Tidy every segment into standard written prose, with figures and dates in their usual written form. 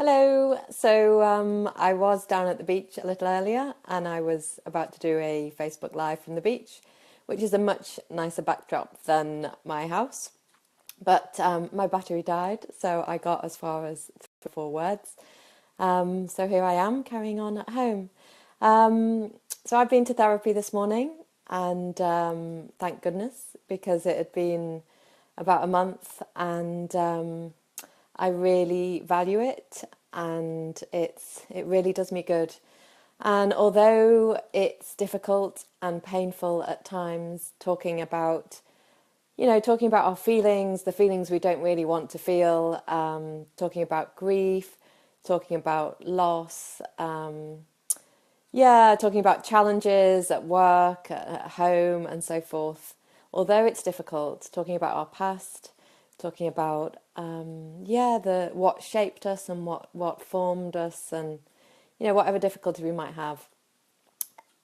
Hello. I was down at the beach a little earlier and I was about to do a Facebook Live from the beach, which is a much nicer backdrop than my house. But my battery died, so I got as far as 3 or 4 words. So here I am carrying on at home. So I've been to therapy this morning and thank goodness because it had been about a month and I really value it and it really does me good. And although it's difficult and painful at times talking about our feelings, the feelings we don't really want to feel, talking about grief, talking about loss, talking about challenges at work, at home, and so forth. Although it's difficult, talking about our past, talking about the what shaped us and what formed us, and whatever difficulty we might have,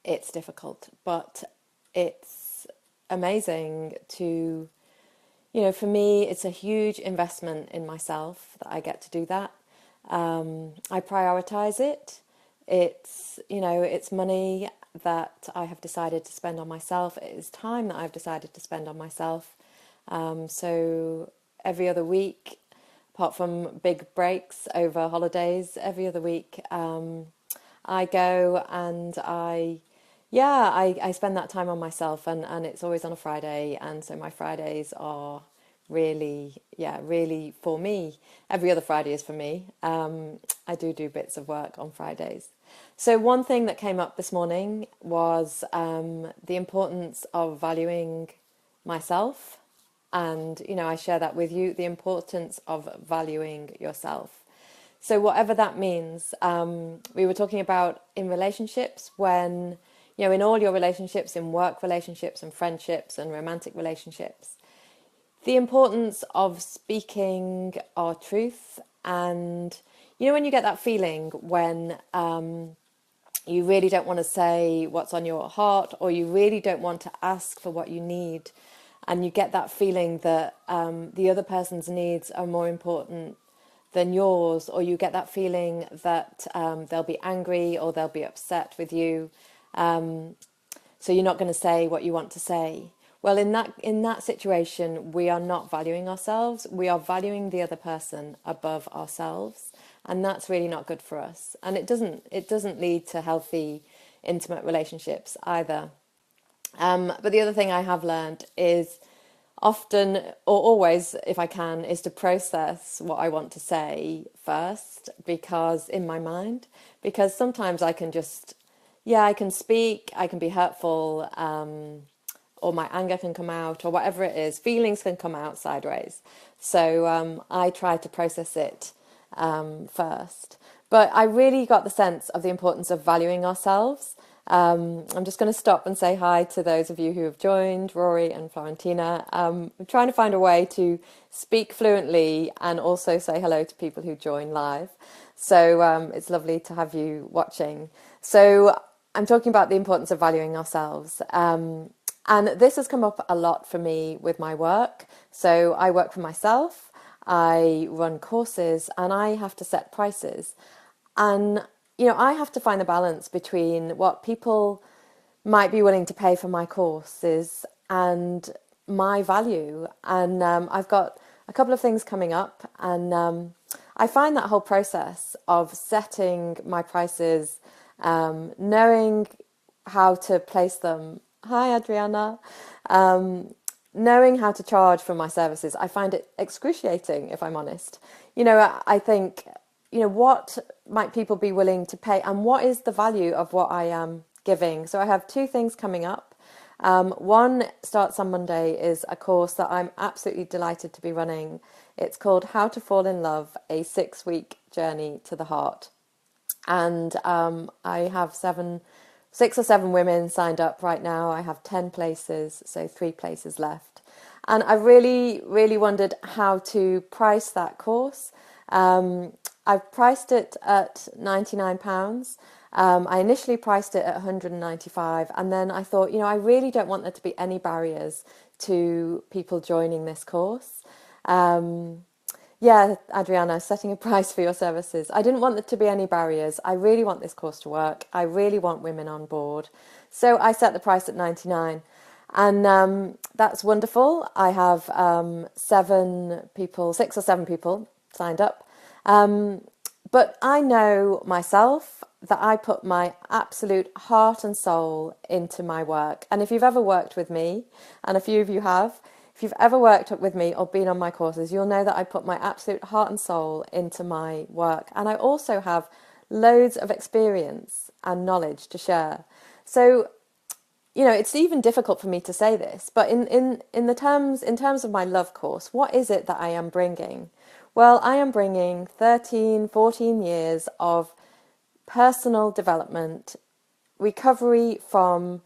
it's difficult, but it's amazing to for me, it's a huge investment in myself that I get to do that. I prioritize it. It's money that I have decided to spend on myself. It is time that I've decided to spend on myself. So every other week, apart from big breaks over holidays, every other week, I go and I spend that time on myself, and it's always on a Friday, and so my Fridays are really for me. Every other Friday is for me. I do bits of work on Fridays. So one thing that came up this morning was the importance of valuing myself, and I share that with you, the importance of valuing yourself. So whatever that means, we were talking about in relationships when in all your relationships, in work relationships and friendships and romantic relationships, the importance of speaking our truth. And, when you get that feeling when you really don't want to say what's on your heart, or you really don't want to ask for what you need, and you get that feeling that the other person's needs are more important than yours, or you get that feeling that they'll be angry or they'll be upset with you, so you're not going to say what you want to say. Well, in that situation, we are not valuing ourselves. We are valuing the other person above ourselves, and that's really not good for us. And it doesn't lead to healthy, intimate relationships either. But the other thing I have learned is often, or always, if I can, is to process what I want to say first, because in my mind, because sometimes I can I can speak, I can be hurtful, or my anger can come out, or whatever it is, feelings can come out sideways. So I try to process it first. But I really got the sense of the importance of valuing ourselves. I'm just going to stop and say hi to those of you who have joined, Rory and Florentina. I'm trying to find a way to speak fluently and also say hello to people who join live. So it's lovely to have you watching. So I'm talking about the importance of valuing ourselves. And this has come up a lot for me with my work. So I work for myself, I run courses, and I have to set prices. And, I have to find the balance between what people might be willing to pay for my courses and my value. And I've got a couple of things coming up, and I find that whole process of setting my prices, knowing how to place them. Hi, Adriana. Knowing how to charge for my services, I find it excruciating, if I'm honest. I think, what might people be willing to pay, and what is the value of what I am giving? So I have two things coming up. One starts on Monday, is a course that I'm absolutely delighted to be running. It's called How to Fall in Love, a 6-week journey to the heart. And I have 6 or 7 women signed up right now. I have 10 places, so 3 places left. And I really, really wondered how to price that course. I've priced it at £99. I initially priced it at £195, and then I thought, I really don't want there to be any barriers to people joining this course. Yeah, Adriana, setting a price for your services. I didn't want there to be any barriers. I really want this course to work. I really want women on board. So I set the price at 99. And that's wonderful. I have 6 or 7 people signed up. But I know myself that I put my absolute heart and soul into my work. And if you've ever worked with me, and a few of you have, if you've ever worked with me or been on my courses, you'll know that I put my absolute heart and soul into my work. And I also have loads of experience and knowledge to share. So, it's even difficult for me to say this, but in terms of my love course, what is it that I am bringing? Well, I am bringing 13, 14 years of personal development, recovery from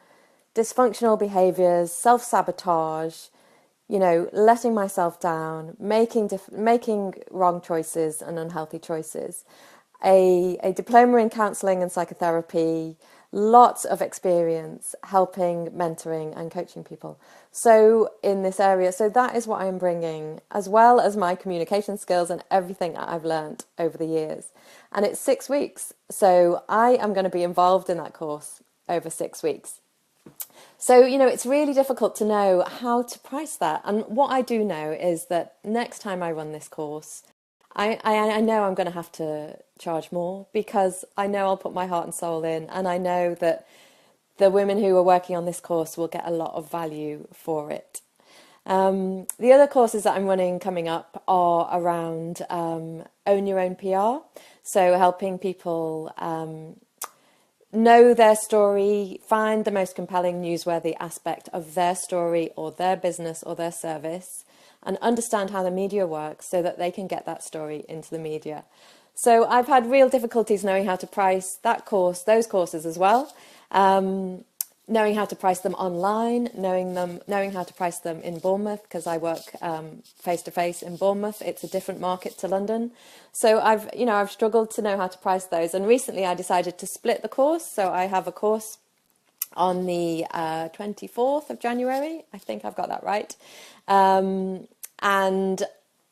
dysfunctional behaviors, self-sabotage, letting myself down, making wrong choices and unhealthy choices, a diploma in counselling and psychotherapy, lots of experience helping, mentoring and coaching people. So in this area, so that is what I'm bringing, as well as my communication skills and everything that I've learned over the years. And it's 6 weeks. So I am going to be involved in that course over 6 weeks. So, it's really difficult to know how to price that. And what I do know is that next time I run this course, I know I'm going to have to charge more, because I know I'll put my heart and soul in, and I know that the women who are working on this course will get a lot of value for it. The other courses that I'm running coming up are around own your own PR, so helping people know their story, find the most compelling, newsworthy aspect of their story or their business or their service, and understand how the media works so that they can get that story into the media. So I've had real difficulties knowing how to price those courses as well. Knowing how to price them online, knowing how to price them in Bournemouth, because I work face to face in Bournemouth. It's a different market to London. So I've struggled to know how to price those. And recently I decided to split the course. So I have a course on the 24th of January. I think I've got that right. And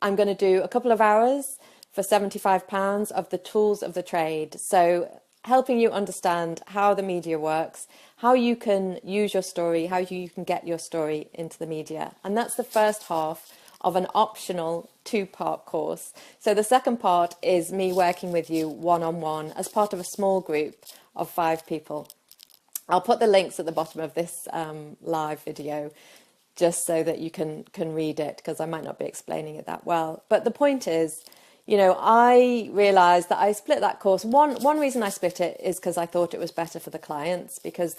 I'm going to do a couple of hours for £75 of the tools of the trade. So helping you understand how the media works, how you can use your story, how you can get your story into the media. And that's the first half of an optional 2-part course. So the second part is me working with you one-on-one as part of a small group of 5 people. I'll put the links at the bottom of this live video just so that you can read it, because I might not be explaining it that well. But the point is, I realised that I split that course. One reason I split it is because I thought it was better for the clients, because